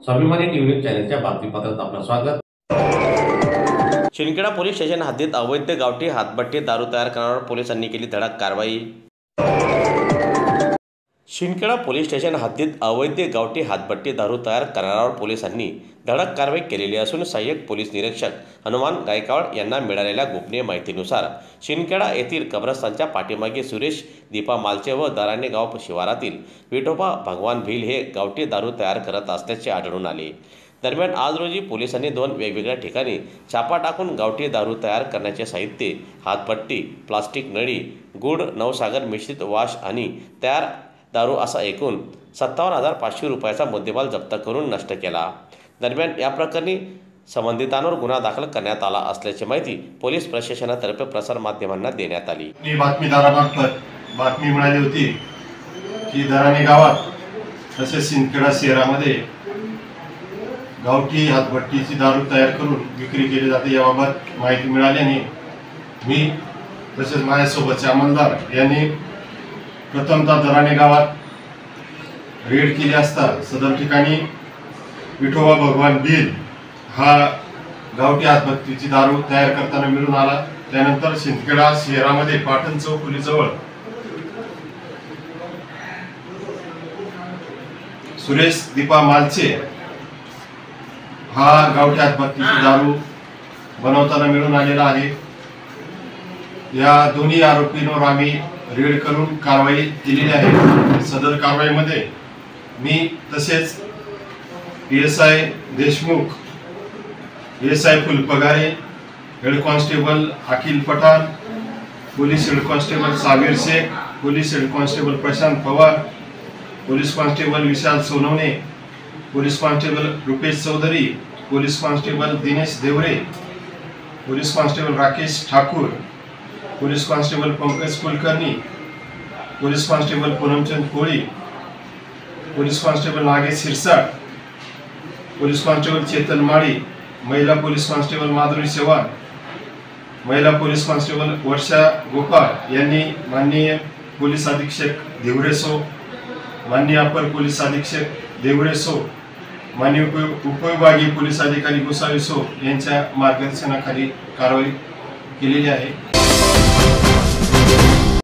स्वाभिमानी न्यूज चॅनलच्या बातमीपत्रात आपलं स्वागत। शिंदखेडा पोलीस स्टेशन हद्दीत अवैध गावठी हातभट्टी दारू तयार करणाऱ्या पोलिसांनी केली धडक कारवाई। शिंदखेडा पोलीस स्टेशन हद्दीत अवैध गावठी हातभट्टी दारू तयार करणाऱ्या पोलिसांनी धडक कारवाई केलेली असून सहाय्यक पोलीस निरीक्षक हनुमान गायकवाड यांना मिळालेल्या गोपनीय माहितीनुसार शिंदखेडा येथील कब्रस्तानच्या पाठीमागे सुरेश दीपा मालचे व दराणे गाव शिवारातील विठोबा भगवान भिल हे गावठी दारू तयार करत असल्याचे आढळून आले। दरम्यान आज रोजी पोलिसांनी 2 वेगवेगळ्या ठिकाणी छापा टाकून गावठी दारू तयार करण्याचे साहित्य, हातभट्टी, प्लास्टिक नळी, गुळ, नवसागर मिश्रित वाश आणि तयार दारू असा एकूण 57,500 रुपयाचा मुद्देमाल जप्त करून नष्ट केला। दरम्यान या प्रकरणी संबंधितांवर गुन्हा दाखल करण्यात आला असल्याची माहिती पोलीस प्रशासनातर्फे प्रसार माध्यमांना देण्यात आली। बातमीदारामार्फत बातमी मिळाली होती की दराणे गावात तसेच शिंदखेडा शहरामध्ये गावठी हातभट्टीची दारू तयार करून विक्री केली जाते। याबाबत माहिती मिळाल्याने मी तसेच माझ्यासोबतचे अंमलदार यांनी प्रथमतः दराणे गावात रेड केली असता सदर ठिकाणी विठोबा भगवान भिल हा गावठी हातभट्टीची दारू तयार करताना मिळून आला। त्यानंतर शिंदखेडा शहरामध्ये पाटण चौफुलीजवळ सुरेश दीपा मालचे हा गावठी हातभट्टीची दारू बनवताना मिळून आलेला आहे। या दोन्ही आरोपींवर आम्ही रेड करून कारवाई केलेली आहे। सदर कारवाईमध्ये मी तसेच PSI Deshmukh, PSI Phulpagare, head constable Akhil Pathan, police head constable Sabir Shaikh, police head constable Prashant Pawar, police constable Vishal Sonawane, police constable Rupesh Chaudhari, police constable Dinesh Deore, police constable Rakesh Thakur, police constable Pankaj Kulkarni, police constable Poonamchand Koli, police constable Nagesh Sirsat, police constable Chetan Mali, महिला पोलीस कॉन्स्टेबल माधुरी चव्हाण, महिला पोलीस कॉन्स्टेबल वर्षा गोपाळ यांनी माननीय पोलीस अधीक्षक देवरेसो, माननीय अपर police अधीक्षक देवरेसो, माननीय उपविभागीय police अधिकारी गोसावी सो यांच्या मार्गदर्शनाखाली कारवाई केलेली आहे।